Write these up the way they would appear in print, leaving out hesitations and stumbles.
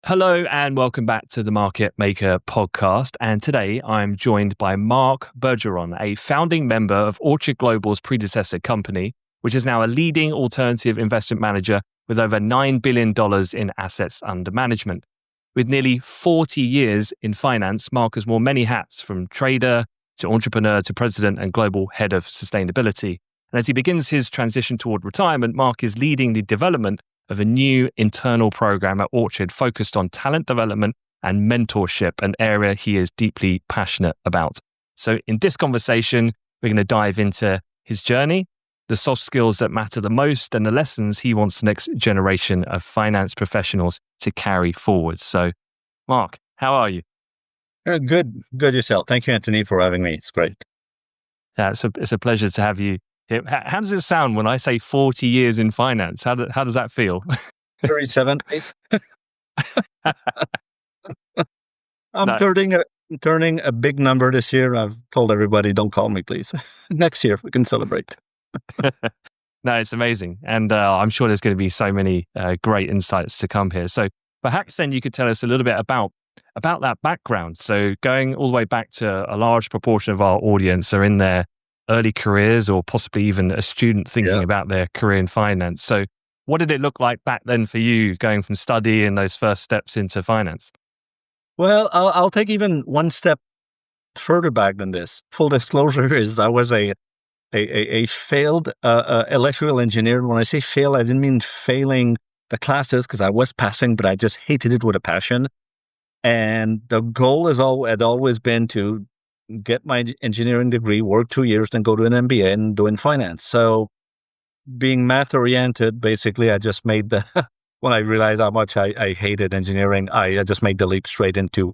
Hello and welcome back to the Market Maker podcast. And today I'm joined by Marc Bergeron, a founding member of Orchard Global's predecessor company, which is now a leading alternative investment manager with over $9 billion in assets under management. With nearly 40 years in finance, Marc has worn many hats, from trader to entrepreneur to president and global head of sustainability. And as he begins his transition toward retirement, Marc is leading the development of a new internal program at Orchard focused on talent development and mentorship, an area he is deeply passionate about. So in this conversation, we're going to dive into his journey, the soft skills that matter the most, and the lessons he wants the next generation of finance professionals to carry forward. So, Marc, how are you? Good yourself. Thank you, Anthony, for having me. It's great. Yeah, it's a pleasure to have you. How does it sound when I say 40 years in finance? How does that feel? 37, please. I'm turning a big number this year. I've told everybody, don't call me, please. Next year, we can celebrate. No, it's amazing. And I'm sure there's going to be so many great insights to come here. So perhaps then you could tell us a little bit about that background. So going all the way back to a large proportion of our audience are in their early careers, or possibly even a student thinking about their career in finance. So what did it look like back then for you, going from study and those first steps into finance? Well, I'll take even one step further back than this. Full disclosure is I was a failed electrical engineer. When I say fail, I didn't mean failing the classes, because I was passing, but I just hated it with a passion. And the goal had always been to get my engineering degree, work 2 years, then go to an MBA and do in finance. So being math oriented, basically, I just made when I realized how much I hated engineering, I just made the leap straight into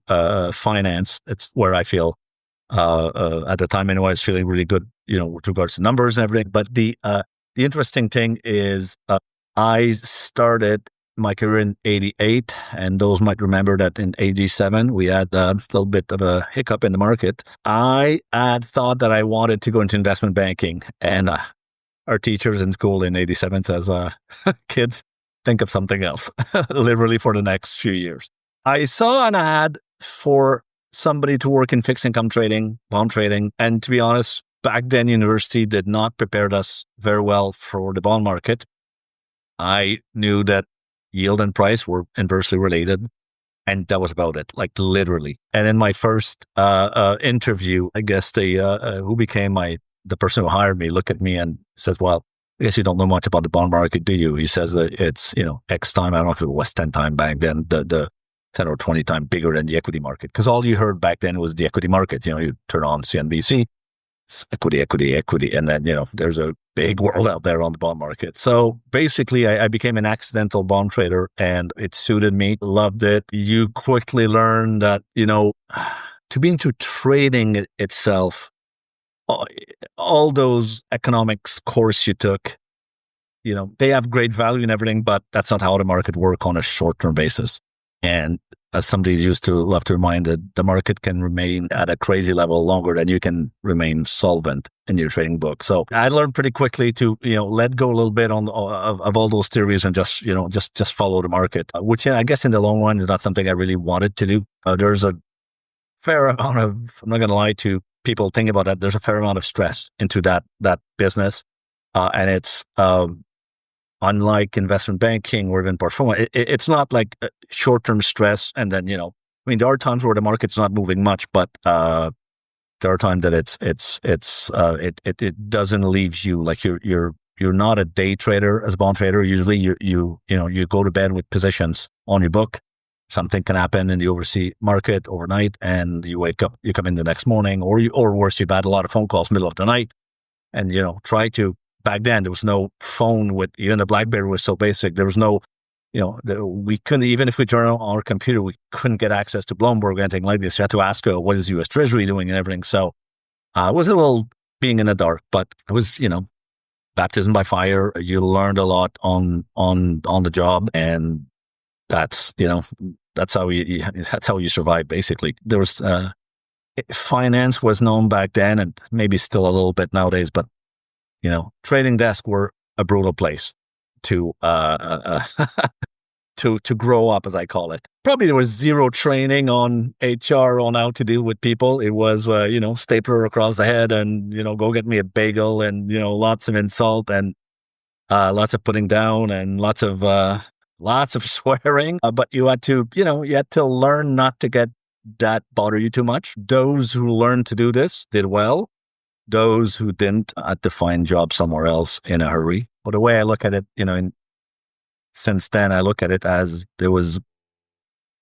finance. It's where I feel, at the time anyway, I was feeling really good, with regards to numbers and everything. But the interesting thing is I started my career in 88, and those might remember that in 87, we had a little bit of a hiccup in the market. I had thought that I wanted to go into investment banking, and our teachers in school in 87 says, kids, think of something else, literally for the next few years. I saw an ad for somebody to work in fixed income trading, bond trading, and to be honest, back then university did not prepare us very well for the bond market. I knew that yield and price were inversely related, and that was about it, like literally. And in my first interview, I guess who became the person who hired me looked at me and says, "Well, I guess you don't know much about the bond market, do you?" He says that it's X time. I don't know if it was 10 times back then, the 10 or 20 times bigger than the equity market, because all you heard back then was the equity market. You turn on CNBC. Equity. And then, there's a big world out there on the bond market. So basically, I became an accidental bond trader, and it suited me. Loved it. You quickly learn that, to be into trading itself, all those economics course you took, they have great value and everything, but that's not how the market works on a short-term basis. And as somebody used to love to remind, that the market can remain at a crazy level longer than you can remain solvent in your trading book. So I learned pretty quickly to, let go a little bit of all those theories and just follow the market, which I guess in the long run is not something I really wanted to do. There's a fair amount of, I'm not going to lie to people thinking about that, there's a fair amount of stress into that business. And it's, unlike investment banking or even portfolio, it's not like short-term stress. And then, there are times where the market's not moving much, but there are times that it doesn't leave you, like you're not a day trader as a bond trader. Usually you go to bed with positions on your book. Something can happen in the overseas market overnight, and you wake up, you come in the next morning, or worse, you've had a lot of phone calls middle of the night, and try to. Back then, there was no phone even the BlackBerry was so basic. There was no, we couldn't, even if we turned on our computer, we couldn't get access to Bloomberg or anything like this. You had to ask, what is U.S. Treasury doing and everything. So it was a little being in the dark, but it was, baptism by fire. You learned a lot on the job, and that's how you survive, basically. There was, finance was known back then, and maybe still a little bit nowadays, but trading desks were a brutal place to to grow up, as I call it. Probably there was zero training on HR on how to deal with people. It was, stapler across the head and, go get me a bagel and, lots of insult and lots of putting down and lots of swearing. But you had to learn not to get that bother you too much. Those who learned to do this did well. Those who didn't had to find jobs somewhere else in a hurry. But the way I look at it, since then, I look at it as there was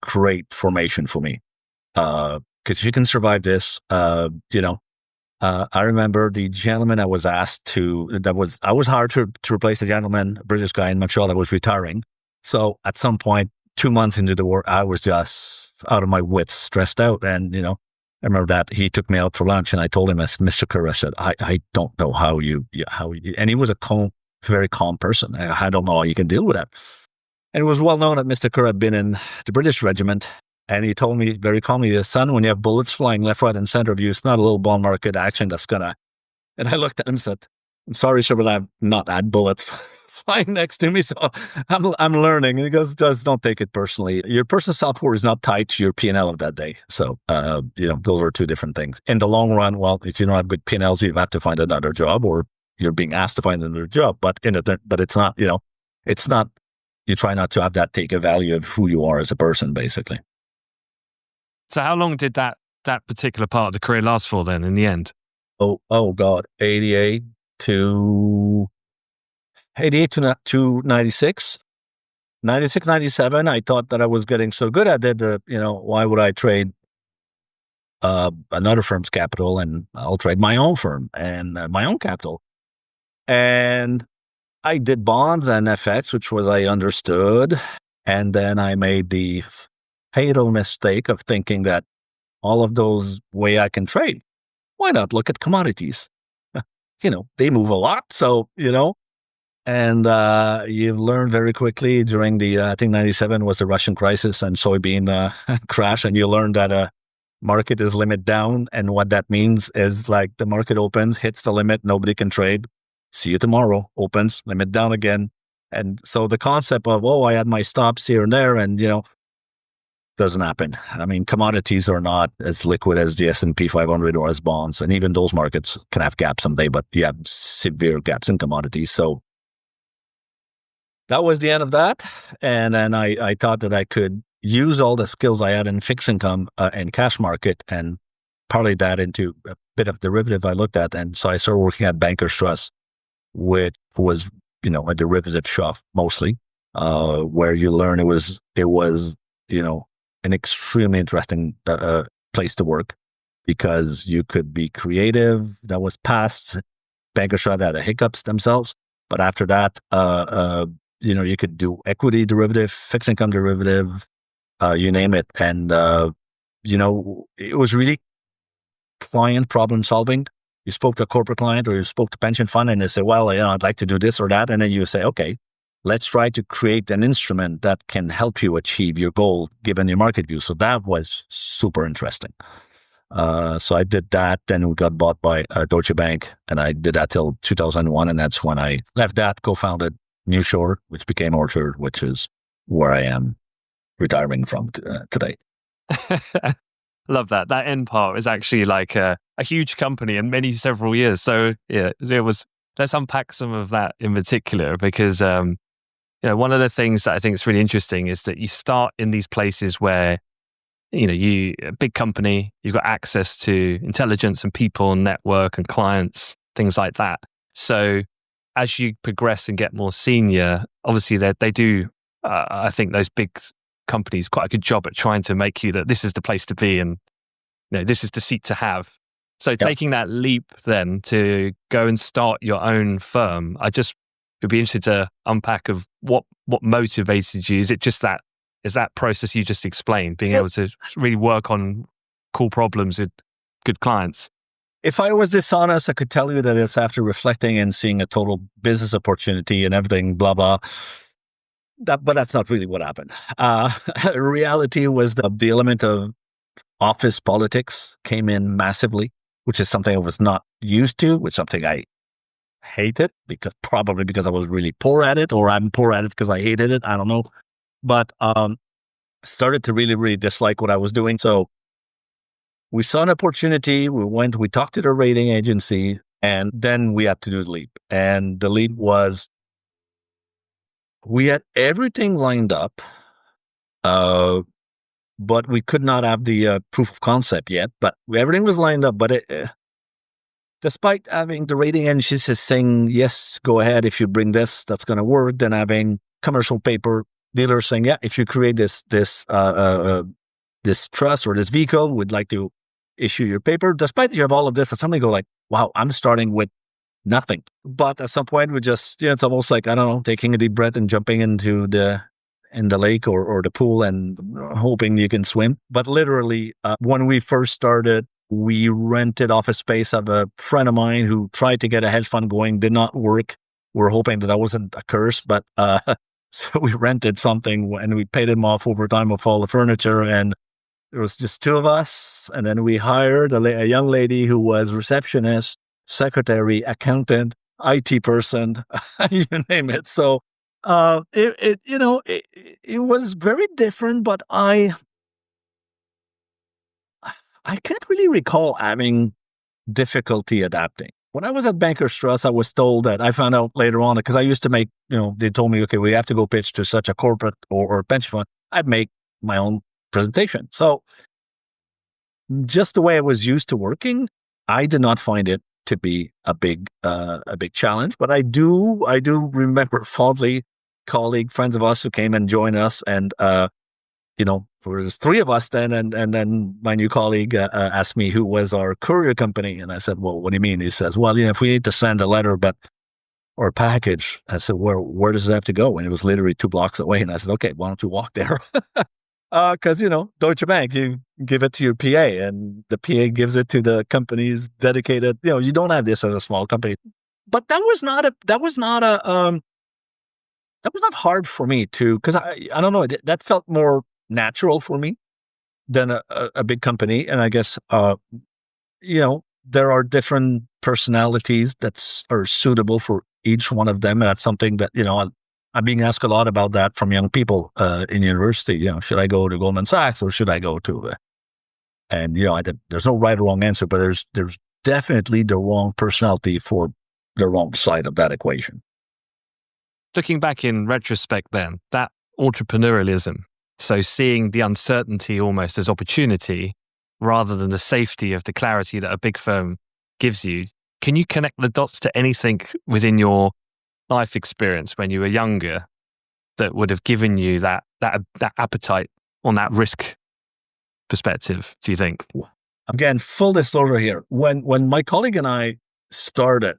great formation for me. Because if you can survive this, I remember the gentleman I was asked to, I was hired to replace a gentleman, a British guy in Montreal that was retiring. So at some point, 2 months into the work, I was just out of my wits, stressed out. And, I remember that he took me out for lunch and I told him, as Mr. Kerr, I said, I don't know how you, and he was a very calm person. I don't know how you can deal with that. And it was well known that Mr. Kerr had been in the British regiment. And he told me very calmly, son, when you have bullets flying left, right, and center of you, it's not a little bond market action that's gonna. And I looked at him and said, I'm sorry, sir, but I've not had bullets flying next to me. So I'm learning. And he goes, just don't take it personally. Your personal self-worth is not tied to your P&L of that day. So, those are two different things. In the long run, well, if you don't have good P&Ls, you have to find another job or you're being asked to find another job. But it's not, it's not, you try not to have that take a value of who you are as a person, basically. So how long did that particular part of the career last for then in the end? Oh God, 88 to 96. 96, 97, I thought that I was getting so good at it that, why would I trade another firm's capital, and I'll trade my own firm and my own capital. And I did bonds and FX, which was I understood. And then I made the fatal mistake of thinking that all of those way I can trade. Why not look at commodities? They move a lot. So, and you learn very quickly during the, I think 97 was the Russian crisis and soybean crash. And you learn that market is limit down. And what that means is like the market opens, hits the limit, nobody can trade. See you tomorrow, opens, limit down again. And so the concept of, I had my stops here and there and, doesn't happen. I mean, commodities are not as liquid as the S&P 500 or as bonds. And even those markets can have gaps someday, but you have severe gaps in commodities. So that was the end of that. And then I thought that I could use all the skills I had in fixed income and cash market and parlay that into a bit of derivative I looked at. And so I started working at Bankers Trust, which was, a derivative shop mostly, where you learn it was, an extremely interesting place to work because you could be creative. That was past. Bankers Trust had hiccups themselves. But after that, you could do equity derivative, fixed income derivative, you name it. And, it was really client problem solving. You spoke to a corporate client or you spoke to pension fund and they say, well, I'd like to do this or that. And then you say, okay, let's try to create an instrument that can help you achieve your goal given your market view. So that was super interesting. So I did that. Then we got bought by Deutsche Bank and I did that till 2001. And that's when I left that, co-founded New Shore, which became Orchard, which is where I am retiring from today. Love that. That end part is actually like a huge company and several years. So yeah, let's unpack some of that in particular because, one of the things that I think is really interesting is that you start in these places where, a big company, you've got access to intelligence and people and network and clients, things like that. So as you progress and get more senior, obviously they do, I think those big companies quite a good job at trying to make you that this is the place to be and this is the seat to have. So taking that leap then to go and start your own firm, I just would be interested to unpack of what motivated you. Is it just that process you just explained, being able to really work on cool problems with good clients? If I was dishonest, I could tell you that it's after reflecting and seeing a total business opportunity and everything, blah, blah. But that's not really what happened. Reality was the element of office politics came in massively, which is something I was not used to, which is something I hated, probably because I was really poor at it, or I'm poor at it because I hated it. I don't know. but started to really, really dislike what I was doing. So we saw an opportunity. We talked to the rating agency, and then we had to do the leap. And the leap was, we had everything lined up, but we could not have the proof of concept yet. But everything was lined up. But despite having the rating agencies saying, yes, go ahead, if you bring this, that's going to work, then having commercial paper dealers saying, yeah, if you create this trust or this vehicle, we'd like to issue your paper. Despite you have all of this, somebody go like, wow, I'm starting with nothing. But at some point, we just, it's almost like, I don't know, taking a deep breath and jumping into the lake or the pool and hoping you can swim. But literally, when we first started, we rented office space of a friend of mine who tried to get a hedge fund going, did not work. We're hoping that wasn't a curse, but so we rented something and we paid him off over time with all the furniture, and there was just two of us. And then we hired a young lady who was receptionist, secretary, accountant, IT person, you name it. So it was very different, but I can't really recall having difficulty adapting. When I was at Bankers Trust, I was told that, I found out later on, because I used to make, they told me, okay, we have to go pitch to such a corporate or pension fund. I'd make my own presentation. So just the way I was used to working, I did not find it to be a big challenge. But I do remember fondly friends of us who came and joined us, and there was three of us then, and then my new colleague asked me who was our courier company, and I said, well, what do you mean? He says, well, if we need to send a letter or a package, I said, where does it have to go? And it was literally 2 blocks away, and I said, okay, why don't you walk there? Because Deutsche Bank, you give it to your PA, and the PA gives it to the company's dedicated. You don't have this as a small company, but that was not hard for me to, because I don't know, that felt more natural for me than a big company. And I guess, there are different personalities that are suitable for each one of them. And that's something that, I'm being asked a lot about that from young people in university. Should I go to Goldman Sachs or should I go to, there's no right or wrong answer, but there's definitely the wrong personality for the wrong side of that equation. Looking back in retrospect then, that entrepreneurialism, so seeing the uncertainty almost as opportunity rather than the safety of the clarity that a big firm gives you, can you connect the dots to anything within your life experience when you were younger that would have given you that appetite on that risk perspective, do you think? Again, full disclosure here. When my colleague and I started,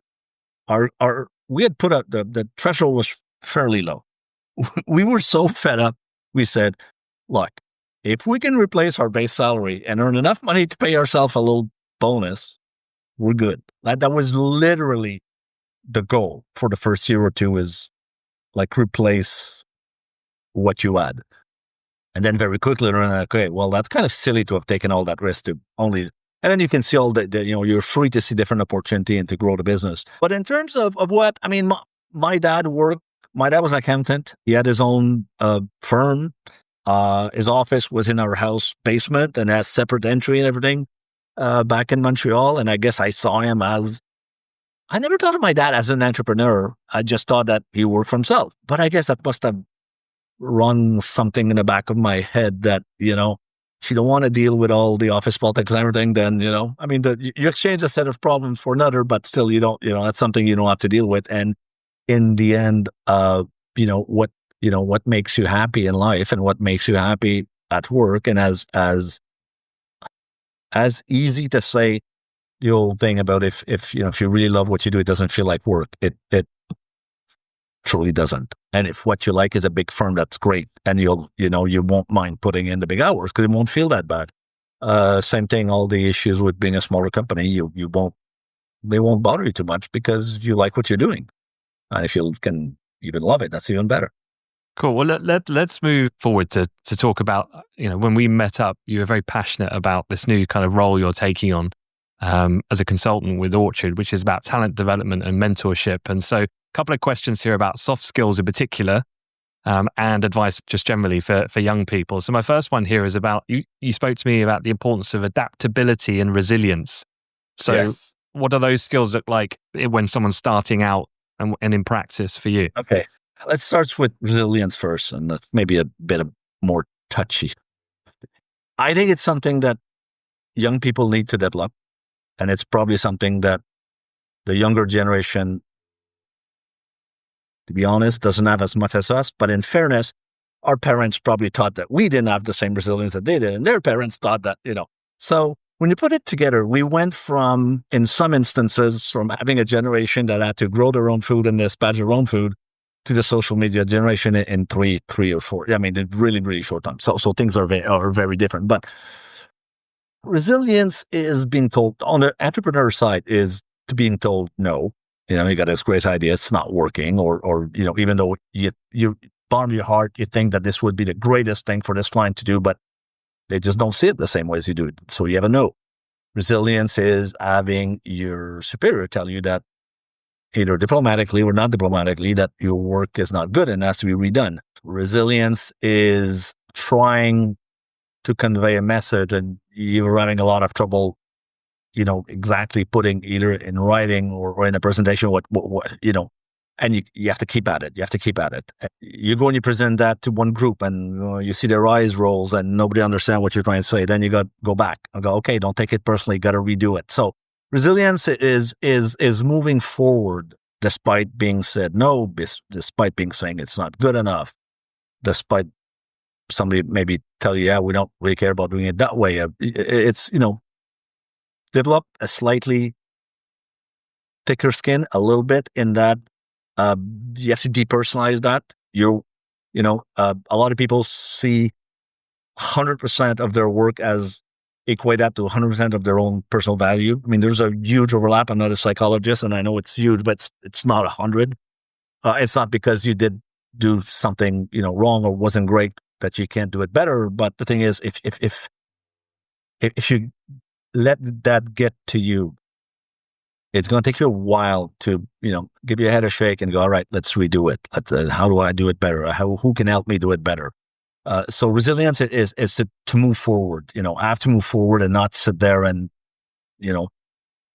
we had put up the threshold was fairly low. We were so fed up. We said, look, if we can replace our base salary and earn enough money to pay ourselves a little bonus, we're good. That was literally the goal for the first year or two, is like replace what you had. And then very quickly learn, okay, well, that's kind of silly to have taken all that risk to only, and then you can see all you're free to see different opportunity and to grow the business. But in terms of what, I mean, my dad was an accountant. He had his own firm. His office was in our house basement and has separate entry and everything back in Montreal. And I guess I saw him I never thought of my dad as an entrepreneur. I just thought that he worked for himself. But I guess that must have run something in the back of my head that, if you don't want to deal with all the office politics and everything, then, I mean, you exchange a set of problems for another, but still you don't, that's something you don't have to deal with. And in the end, what makes you happy in life and what makes you happy at work, and as easy to say the old thing about if you really love what you do, it doesn't feel like work. It truly doesn't. And if what you like is a big firm, that's great, and you won't mind putting in the big hours because it won't feel that bad. Same thing. All the issues with being a smaller company, they won't bother you too much because you like what you're doing, and if you can even love it, that's even better. Cool. Well, let's move forward to talk about, when we met up, you were very passionate about this new kind of role you're taking on as a consultant with Orchard, which is about talent development and mentorship. And so a couple of questions here about soft skills in particular, and advice just generally for young people. So my first one here is about, you spoke to me about the importance of adaptability and resilience. So Yes. what do those skills look like when someone's starting out and in practice for you? Okay. Let's start with resilience first, and that's maybe a bit more touchy. I think it's something that young people need to develop, and it's probably something that the younger generation, to be honest, doesn't have as much as us. But in fairness, our parents probably thought that we didn't have the same resilience that they did, and their parents thought that, So when you put it together, we went from, in some instances, from having a generation that had to grow their own food and dispatch their own food to the social media generation in three or four. I mean, in really, really short time. So things are very different. But resilience is being told, on the entrepreneur side, is to being told no. You got this great idea, it's not working, or even though you bottom of your heart, you think that this would be the greatest thing for this client to do, but they just don't see it the same way as you do it. So you have a no. Resilience is having your superior tell you that either diplomatically or not diplomatically that your work is not good and has to be redone. Resilience is trying to convey a message and you're having a lot of trouble, exactly putting either in writing or in a presentation what and you have to keep at it. You have to keep at it. You go and you present that to one group and you see their eyes rolls and nobody understands what you're trying to say. Then you got to go back and go, okay, don't take it personally. Got to redo it. So resilience is moving forward despite being said no, despite being saying it's not good enough, despite somebody maybe tell you, yeah, we don't really care about doing it that way. It's, develop a slightly thicker skin a little bit in that you have to depersonalize that. A lot of people see 100% of their work as equate that to 100% of their own personal value. I mean, there's a huge overlap. I'm not a psychologist and I know it's huge, but it's not 100. It's not because you did do something, wrong or wasn't great that you can't do it better. But the thing is, if you let that get to you, it's going to take you a while to, give your head a shake and go, all right, let's redo it. How do I do it better? Who can help me do it better? So resilience is to move forward. I have to move forward and not sit there and,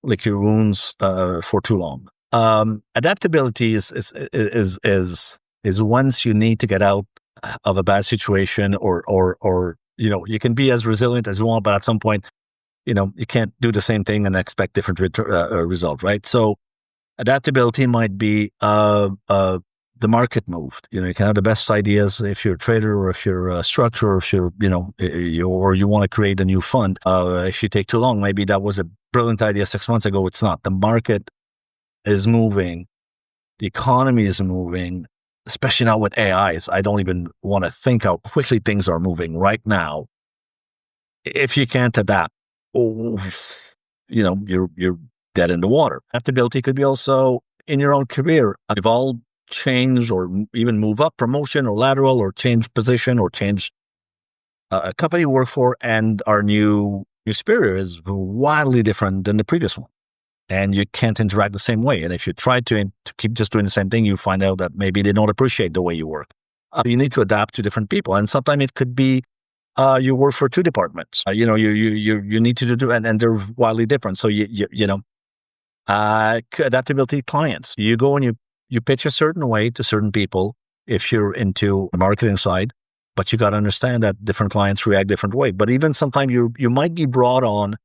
lick your wounds for too long. Adaptability is once you need to get out of a bad situation or you can be as resilient as you want, but at some point, you can't do the same thing and expect different result, right? So adaptability might be the market moved. You can have the best ideas if you're a trader or if you're a structurer, or if you're, or you want to create a new fund. If you take too long, maybe that was a brilliant idea 6 months ago. It's not. The market is moving. The economy is moving, especially now with AIs. I don't even want to think how quickly things are moving right now. If you can't adapt, you're dead in the water. Adaptability could be also in your own career. Evolve, change, or even move up, promotion or lateral, or change position, or change a company you work for, and our new superior is wildly different than the previous one. And you can't interact the same way. And if you try to keep just doing the same thing, you find out that maybe they don't appreciate the way you work. You need to adapt to different people. And sometimes it could be you work for two departments. You need to do, and they're wildly different. So adaptability clients. You go and you pitch a certain way to certain people if you're into the marketing side, but you got to understand that different clients react different way. But even sometimes you might be brought on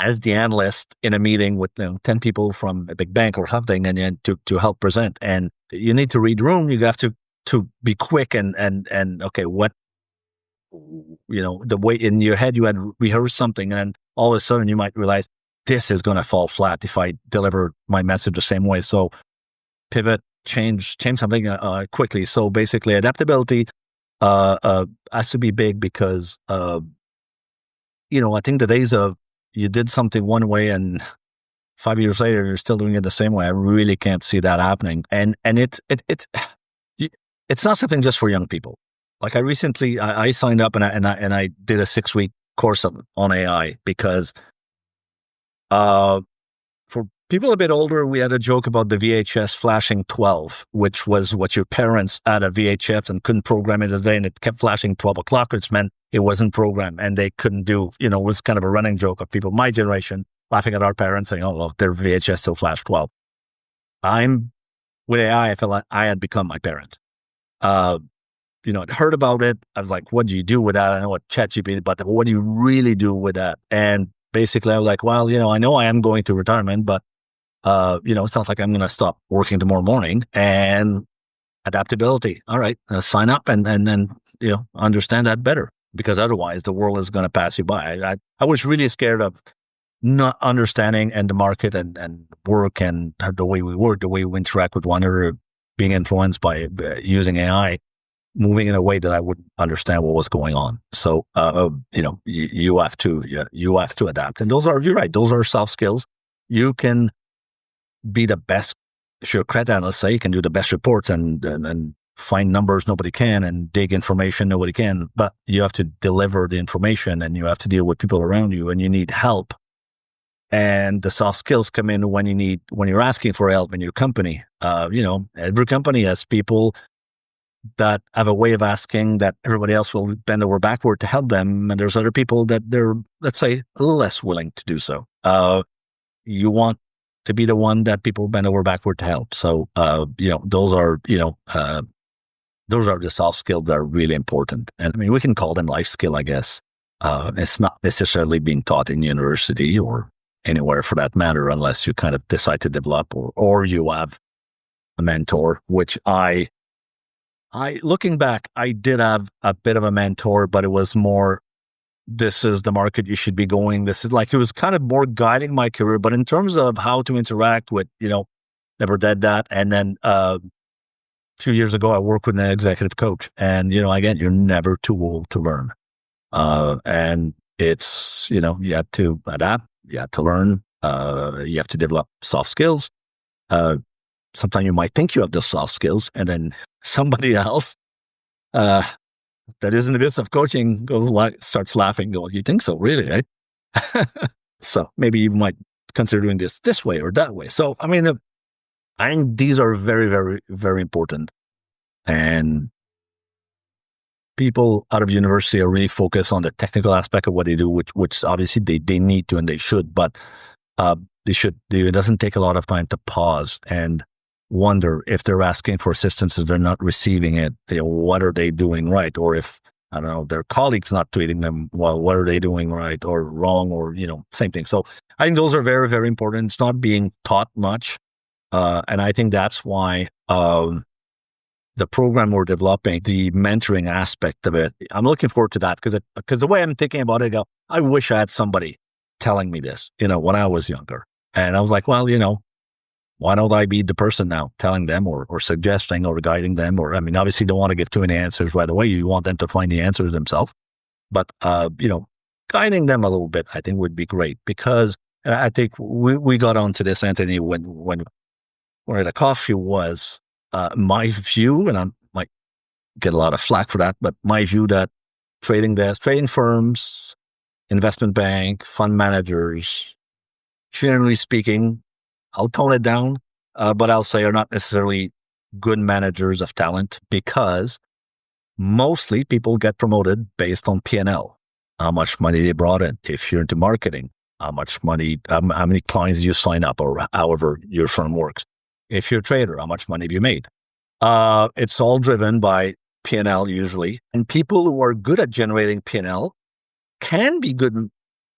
as the analyst in a meeting with 10 people from a big bank or something, and to help present. And you need to read the room. You have to be quick and okay, what. The way in your head you had rehearsed something, and all of a sudden you might realize this is going to fall flat if I deliver my message the same way. So pivot, change something quickly. So basically, adaptability has to be big because I think the days of you did something one way and 5 years later you're still doing it the same way, I really can't see that happening. And it's not something just for young people. Like I signed up and I did a 6-week course on AI because for people a bit older, we had a joke about the VHS flashing 12, which was what your parents had a VHS and couldn't program it a day, and it kept flashing 12 o'clock, which meant it wasn't programmed and they couldn't do, it was kind of a running joke of people, my generation, laughing at our parents saying, oh, well, their VHS still flash 12. With AI, I felt like I had become my parent. I'd heard about it. I was like, what do you do with that? I know what ChatGPT, but what do you really do with that? And basically I was like, well, I know I am going to retirement, but, it sounds like I'm going to stop working tomorrow morning. And adaptability. All right, sign up and understand that better, because otherwise the world is going to pass you by. I was really scared of not understanding and the market and work and the way we work, the way we interact with one another, being influenced by using AI, moving in a way that I wouldn't understand what was going on. So, you have to adapt. And you're right, those are soft skills. You can be the best, if you're a credit analyst, say, you can do the best reports and find numbers nobody can and dig information nobody can, but you have to deliver the information and you have to deal with people around you and you need help. And the soft skills come in when you're asking for help in your company. Every company has people that have a way of asking that everybody else will bend over backward to help them. And there's other people that they're, let's say, a little less willing to do so. You want to be the one that people bend over backward to help. So, those are the soft skills that are really important. And I mean, we can call them life skill, I guess. It's not necessarily being taught in university or anywhere for that matter, unless you kind of decide to develop or you have a mentor, which I looking back, I did have a bit of a mentor, but it was more, this is the market you should be going. This is like, it was kind of more guiding my career, but in terms of how to interact with, never did that. And then, a few years ago, I worked with an executive coach and, again, you're never too old to learn. And it's, you have to adapt, you have to learn, you have to develop soft skills. Sometimes you might think you have the soft skills and then somebody else, that is in the business of coaching starts laughing, going, you think so, really, eh? So maybe you might consider doing this way or that way. So, I mean, I think these are very, very, very important. And people out of university are really focused on the technical aspect of what they do, which obviously they need to and they should, but it doesn't take a lot of time to pause and wonder if they're asking for assistance and they're not receiving it, what are they doing right? Or if, I don't know, their colleagues not treating them well, what are they doing right or wrong or, same thing. So I think those are very, very important. It's not being taught much. And I think that's why the program we're developing, the mentoring aspect of it, I'm looking forward to that because the way I'm thinking about it, I wish I had somebody telling me this, when I was younger. And I was like, well, why don't I be the person now telling them or suggesting or guiding them? Or, I mean, obviously you don't want to give too many answers right away. You want them to find the answers themselves. But, guiding them a little bit, I think would be great because I think we got onto this, Anthony, when the coffee was my view, and I might get a lot of flack for that, but my view that trading firms, investment bank, fund managers, generally speaking, I'll tone it down, but I'll say are not necessarily good managers of talent because mostly people get promoted based on P&L, how much money they brought in. If you're into marketing, how much money, how many clients you sign up or however your firm works. If you're a trader, how much money have you made? It's all driven by P&L usually. And people who are good at generating P&L can be good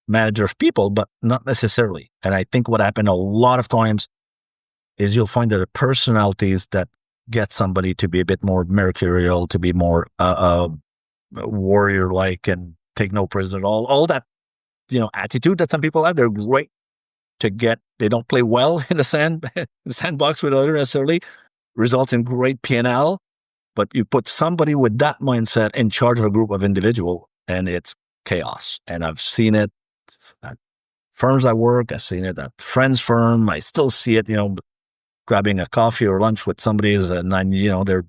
manager of people, but not necessarily. And I think what happened a lot of times is you'll find that the personalities that get somebody to be a bit more mercurial, to be more warrior-like and take no prisoner, all that, attitude that some people have, they're great to get. They don't play well in the sandbox with others necessarily, results in great P&L, but you put somebody with that mindset in charge of a group of individuals and it's chaos. And I've seen it at firms I work, I've seen it at friends' firm, I still see it, grabbing a coffee or lunch with somebody and they're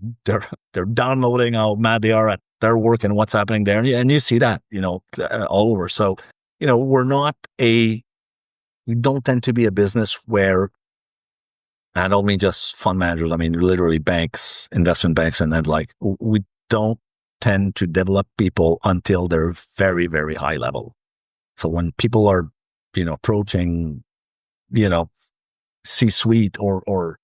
downloading how mad they are at their work and what's happening there. And you see that, all over. So, we're not a we don't tend to be a business where, I don't mean just fund managers, I mean literally banks, investment banks, and then like we don't tend to develop people until they're very, very high level. So when people are, approaching, C-suite or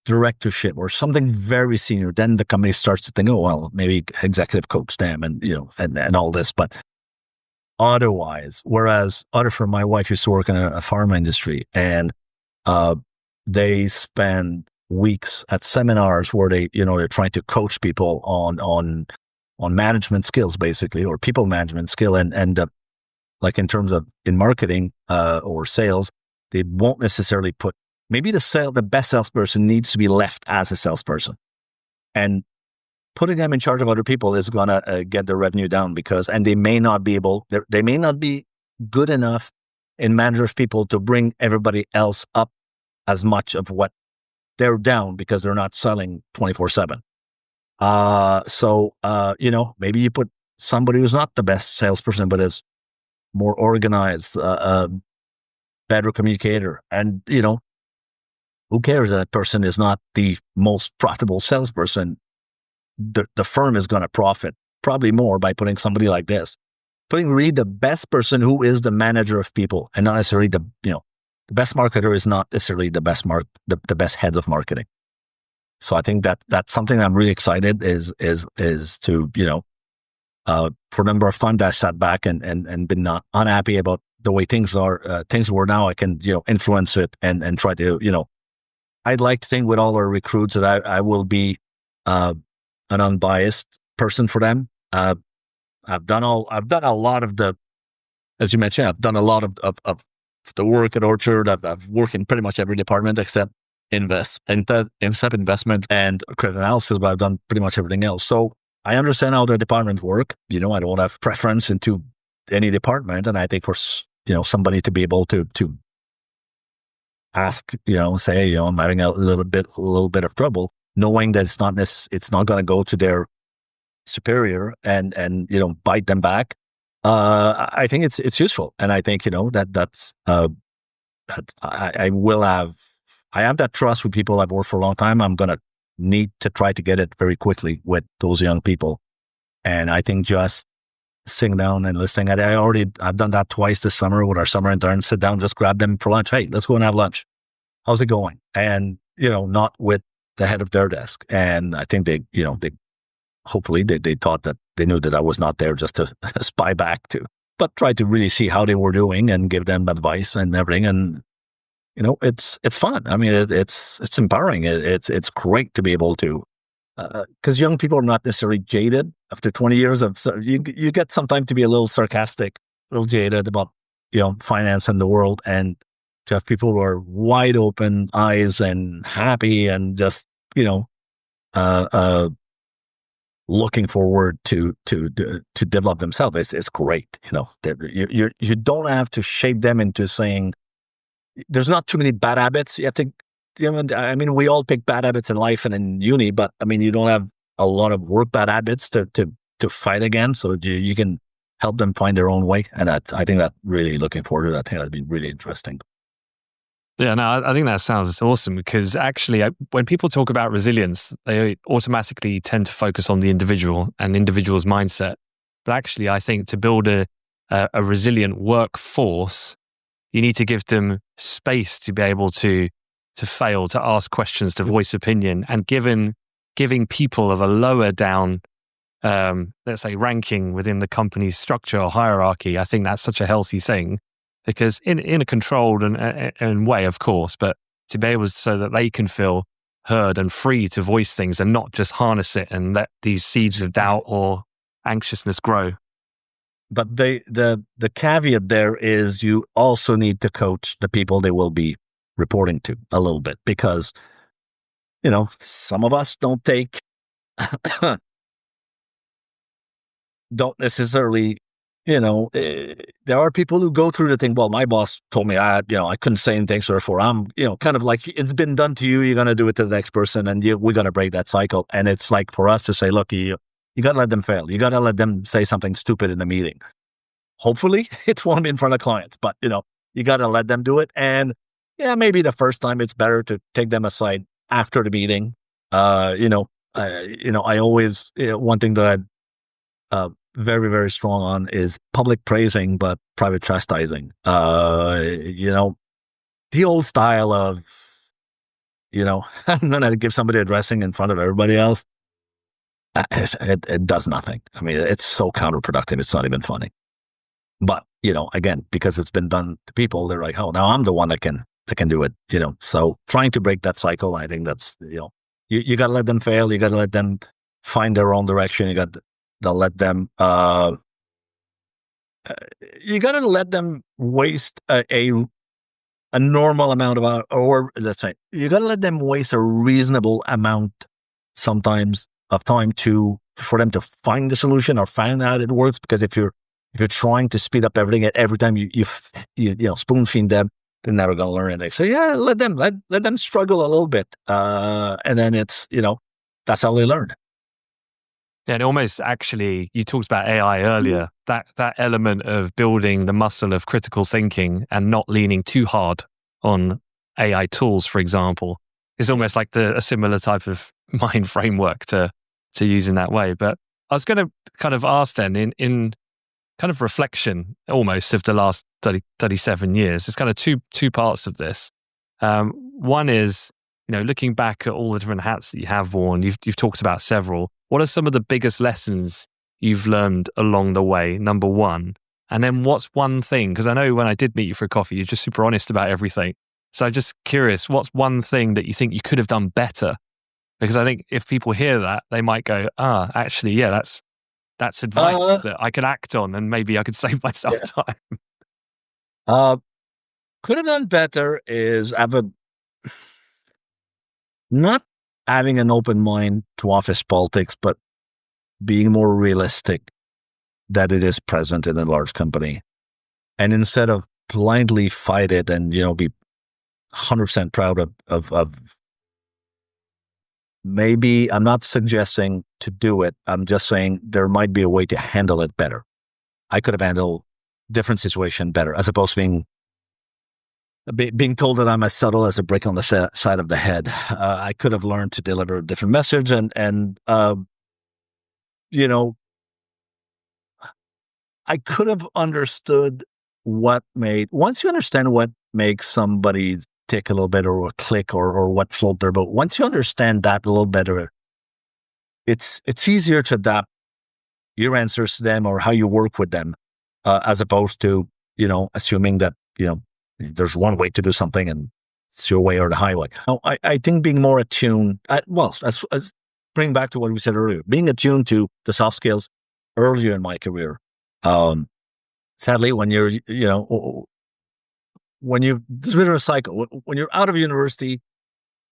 directorship or something very senior, then the company starts to think, oh, well, maybe executive coach them and, and all this. But otherwise, whereas for my wife used to work in a pharma industry, and they spend weeks at seminars where they're trying to coach people on management skills, basically, or people management skill. And like in terms of in marketing or sales, they won't necessarily put, maybe the best salesperson needs to be left as a salesperson, and putting them in charge of other people is going to get their revenue down, and they may not be good enough in management of people to bring everybody else up as much of what they're down, because they're not selling 24/7. So maybe you put somebody who's not the best salesperson, but is more organized, better communicator. And, who cares that person is not the most profitable salesperson? The firm is going to profit probably more by putting somebody like this, putting really the best person who is the manager of people, and not necessarily the best marketer is not necessarily the best the best head of marketing. So I think that's something I'm really excited is to, for a number of times I sat back and been not unhappy about the way things were. Now I can, influence it and try to, I'd like to think with all our recruits that I will be an unbiased person for them. I've done a lot of the, as you mentioned, I've done a lot of the work at Orchard. I've worked in pretty much every department except investment and credit analysis, but I've done pretty much everything else. So I understand how the departments work. I don't have preference into any department, and I think for somebody to be able to ask, say, I'm having a little bit of trouble, knowing that it's not going to go to their superior and bite them back. I think it's useful, and I think that's I have that trust with people I've worked for a long time. I'm going to need to try to get it very quickly with those young people. And I think just sitting down and listening, I've done that twice this summer with our summer interns. Sit down, just grab them for lunch. Hey, let's go and have lunch. How's it going? And, not with the head of their desk. And I think they hopefully they thought that they knew that I was not there just to spy back to, but try to really see how they were doing and give them advice and everything. And, it's fun. I mean, it's empowering. It's great to be able to, because young people are not necessarily jaded after 20 years of, so you get sometimes to be a little sarcastic, a little jaded about, finance and the world, and to have people who are wide open eyes and happy and just, looking forward to develop themselves. It's great. You don't have to shape them into saying, there's not too many bad habits. You have to, we all pick bad habits in life and in uni, but you don't have a lot of work bad habits to fight against. So you can help them find their own way. And I think that really looking forward to that. I think that'd be really interesting. Yeah, no, I think that sounds awesome, because actually when people talk about resilience, they automatically tend to focus on the individual and individual's mindset. But actually, I think to build a resilient workforce, you need to give them space to be able to fail, to ask questions, to voice opinion, and giving people of a lower down, let's say, ranking within the company's structure or hierarchy. I think that's such a healthy thing, because in a controlled and way, of course, but to be able so that they can feel heard and free to voice things and not just harness it and let these seeds of doubt or anxiousness grow. But the caveat there is you also need to coach the people they will be reporting to a little bit, because, some of us don't necessarily, there are people who go through the thing, well, my boss told me I couldn't say anything, so therefore I'm, kind of like, it's been done to you, you're going to do it to the next person, and we're going to break that cycle. And it's like for us to say, look, you got to let them fail. You got to let them say something stupid in the meeting. Hopefully it won't be in front of clients, but You got to let them do it. And yeah, maybe the first time it's better to take them aside after the meeting. I always, one thing that I'm very, very strong on is public praising, but private chastising. The old style of, I'm going to give somebody a dressing in front of everybody else. It does nothing. I mean, it's so counterproductive. It's not even funny. But, again, because it's been done to people, they're like, oh, now I'm the one that can do it, So trying to break that cycle, I think that's, you got to let them fail. You got to let them find their own direction. You got to let them, waste a normal amount of, or let's say, you got to let them waste a reasonable amount sometimes of time for them to find the solution or find out it works. Because if you're trying to speed up everything at every time you spoon feed them, they're never going to learn anything. So yeah, let them struggle a little bit, and then it's that's how they learn. Yeah, and almost actually, you talked about AI earlier. That element of building the muscle of critical thinking and not leaning too hard on AI tools, for example, is almost like a similar type of mind framework to use in that way. But I was going to kind of ask then, in kind of reflection almost of the last 37 years, there's kind of two parts of this. One is, looking back at all the different hats that you have worn, you've talked about several. What are some of the biggest lessons you've learned along the way, number one? And then what's one thing, because I know when I did meet you for a coffee, you're just super honest about everything. So I'm just curious, what's one thing that you think you could have done better? Because I think if people hear that, they might go, actually, yeah, that's advice that I could act on, and maybe I could save myself time. Could have done better is not having an open mind to office politics, but being more realistic that it is present in a large company. And instead of blindly fight it and, be 100% proud of maybe, I'm not suggesting to do it. I'm just saying there might be a way to handle it better. I could have handled different situation better, as opposed to being told that I'm as subtle as a brick on the side of the head. I could have learned to deliver a different message, and I could have understood once you understand what makes somebody tick a little bit or click or what float their boat, once you understand that a little better, it's easier to adapt your answers to them or how you work with them, as opposed to, assuming that, there's one way to do something and it's your way or the highway. No, I think being more attuned, let's bring back to what we said earlier, being attuned to the soft skills earlier in my career. Sadly, when you're, there's a bit of a cycle. When you're out of university,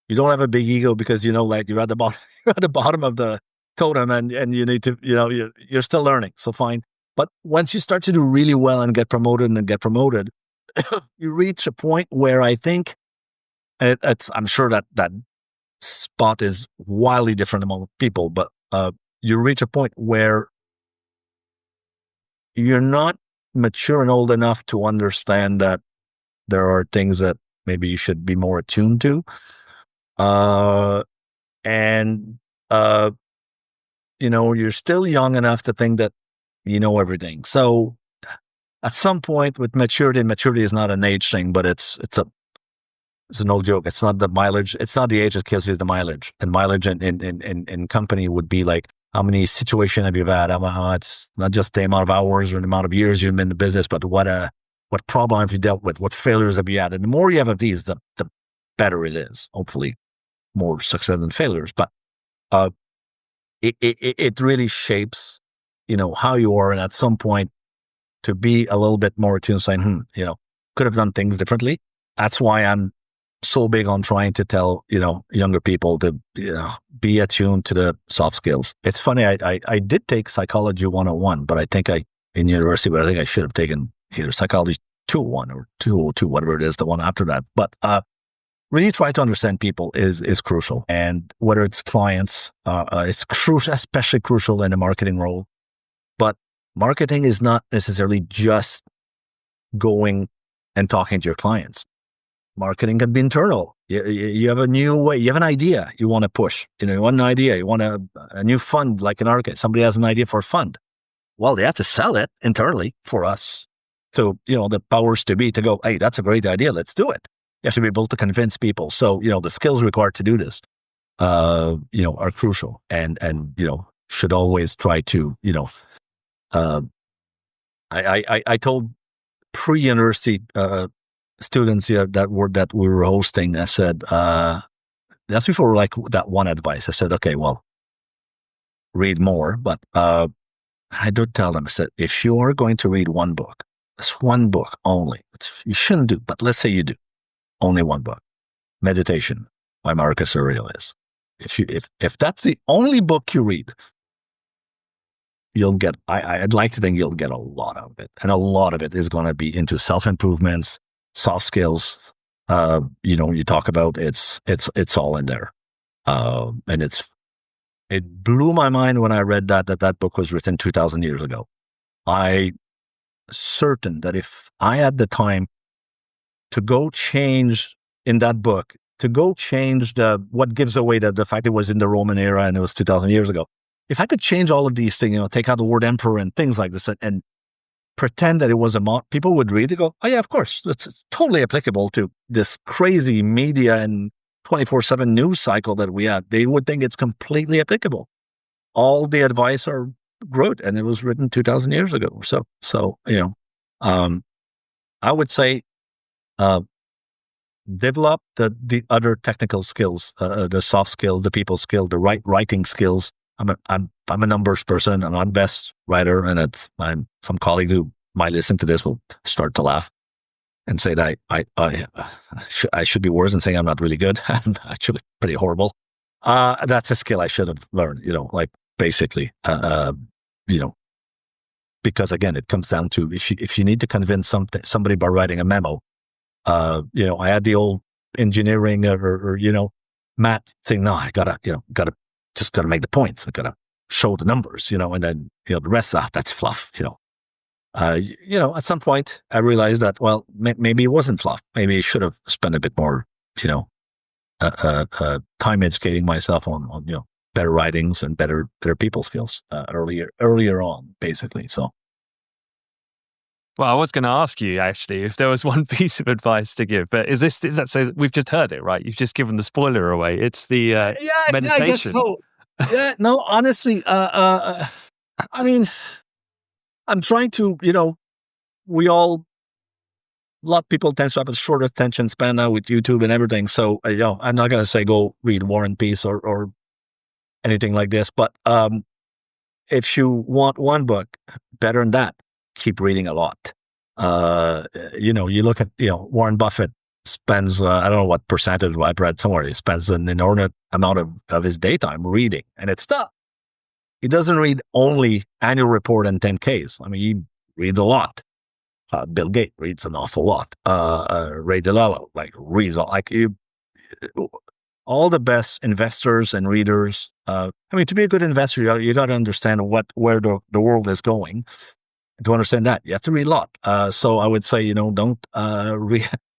you don't have a big ego because, like you're at the bottom, of the totem and you need to, you're still learning. So fine. But once you start to do really well and get promoted, you reach a point where I think, I'm sure that spot is wildly different among people, but you reach a point where you're not mature and old enough to understand that there are things that maybe you should be more attuned to. You're still young enough to think that you know everything. So at some point with maturity is not an age thing, but it's an old joke. It's not the mileage. It's not the age that kills you, the mileage. And mileage in company would be like, how many situations have you had? It's not just the amount of hours or the amount of years you've been in the business, but what problem have you dealt with? What failures have you had? And the more you have of these, the better it is. Hopefully more success than failures. But it really shapes, how you are. And at some point to be a little bit more attuned, saying, could have done things differently. That's why I'm so big on trying to tell, younger people to, be attuned to the soft skills. It's funny. I did take psychology 101, but I think in university, but I think I should have taken either psychology 201 or 202, whatever it is, the one after that. But, really try to understand people is crucial. And whether it's clients, it's crucial, especially crucial in a marketing role. But marketing is not necessarily just going and talking to your clients. Marketing can be internal. You have a new way, you have an idea you want to push. You want an idea, you want a new fund, like in our case, somebody has an idea for a fund. Well, they have to sell it internally for us. So, the powers to be to go, hey, that's a great idea, let's do it. You have to be able to convince people. So, the skills required to do this, are crucial and should always try to, I told pre-university students here that we were hosting, I said, that's before like that one advice. I said, okay, well, read more. But I did tell them, I said, if you are going to read one book, it's one book only, which you shouldn't do, but let's say you do, only one book, Meditation by Marc Bergeron. If that's the only book you read, you'll get, I'd like to think you'll get a lot of it. And a lot of it is going to be into self-improvements, soft skills. You talk about it's all in there. And it blew my mind when I read that book was written 2,000 years ago. I certain that if I had the time to go change in that book, to go change what gives away the fact it was in the Roman era and it was 2,000 years ago. If I could change all of these things, take out the word emperor and things like this and pretend that it was people would read it and go, oh yeah, of course, it's totally applicable to this crazy media and 24/7 news cycle that we have. They would think it's completely applicable. All the advice are good, and it was written 2,000 years ago. So I would say develop the other technical skills, the soft skills, the people skill, the writing skills. I'm a numbers person. I'm not the best writer, and some colleagues who might listen to this will start to laugh and say that I should be worse and saying I'm not really good. I'm actually pretty horrible. That's a skill I should have learned. Basically, because again, it comes down to if you need to convince somebody by writing a memo. I had the old engineering or math thing. No, I gotta make the points. I gotta show the numbers, and then, the rest, that's fluff, at some point I realized that, well, maybe it wasn't fluff. Maybe I should have spent a bit more, time educating myself on better writings and better people skills, earlier on, basically. So. Well, I was going to ask you actually if there was one piece of advice to give, but is that so? We've just heard it, right? You've just given the spoiler away. It's the meditation. Yeah, I guess so. Yeah, no, honestly, I mean, I'm trying to, a lot of people tend to have a short attention span now with YouTube and everything. So, I'm not going to say go read War and Peace or anything like this, but if you want one book, better than that, keep reading a lot. You look at, Warren Buffett spends, I don't know what percentage I've read somewhere, he spends an inordinate amount of his daytime reading, and it's tough. He doesn't read only annual report and 10Ks. I mean, he reads a lot. Bill Gates reads an awful lot. Ray Dalio, reads all the best investors and readers. To be a good investor, you got to understand where the world is going. To understand that, you have to read a lot. So I would say, don't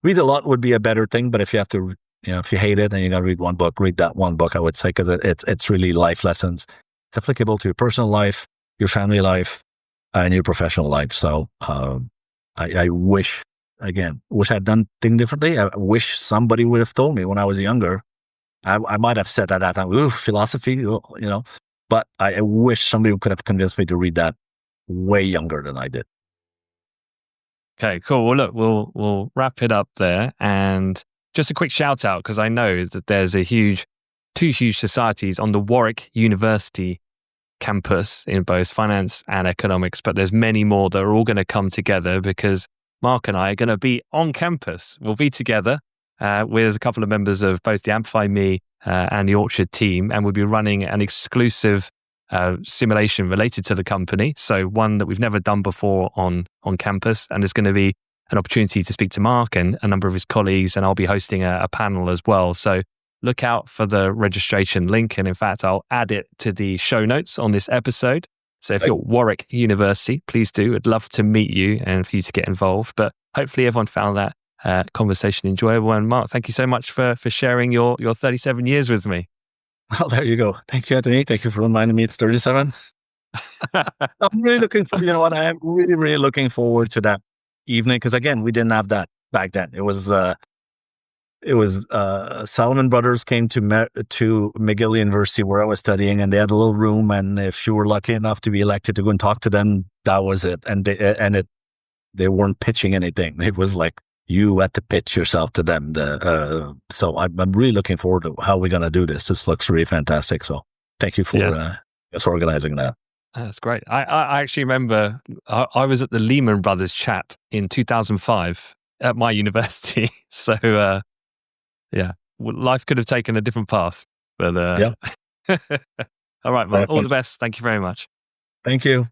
read a lot would be a better thing. But if you have to, if you hate it and you got to read one book, read that one book. I would say because it's really life lessons. It's applicable to your personal life, your family life, and your professional life. So I wish I'd done things differently. I wish somebody would have told me when I was younger. I might have said at that time, ooh, philosophy, but I wish somebody could have convinced me to read that way younger than I did. Okay, cool. Well, look, we'll wrap it up there, and just a quick shout out because I know that there's two huge societies on the Warwick University campus in both finance and economics, but there's many more that are all going to come together because Marc and I are going to be on campus. We'll be together with a couple of members of both the Amplify Me and the Orchard team, and we'll be running an exclusive simulation related to the company. So one that we've never done before on campus, and there's going to be an opportunity to speak to Marc and a number of his colleagues, and I'll be hosting a panel as well. So look out for the registration link, and in fact, I'll add it to the show notes on this episode. So if you're at Warwick University, please do. I'd love to meet you and for you to get involved. But hopefully everyone found that conversation enjoyable. And Marc, thank you so much for sharing your 37 years with me. Well, there you go. Thank you, Anthony. Thank you for reminding me it's 37. I'm really looking for, I am really, really looking forward to that evening. Because again, we didn't have that back then. It was Salomon Brothers came to McGill University where I was studying, and they had a little room. And if you were lucky enough to be elected to go and talk to them, that was it. And they weren't pitching anything. It was like you had to pitch yourself to them. So I'm really looking forward to how we're going to do this. This looks really fantastic. So thank you for us organizing that. That's great. I actually remember I was at the Lehman Brothers chat in 2005 at my university. So life could have taken a different path. But all right, well, all the best. Thank you very much. Thank you.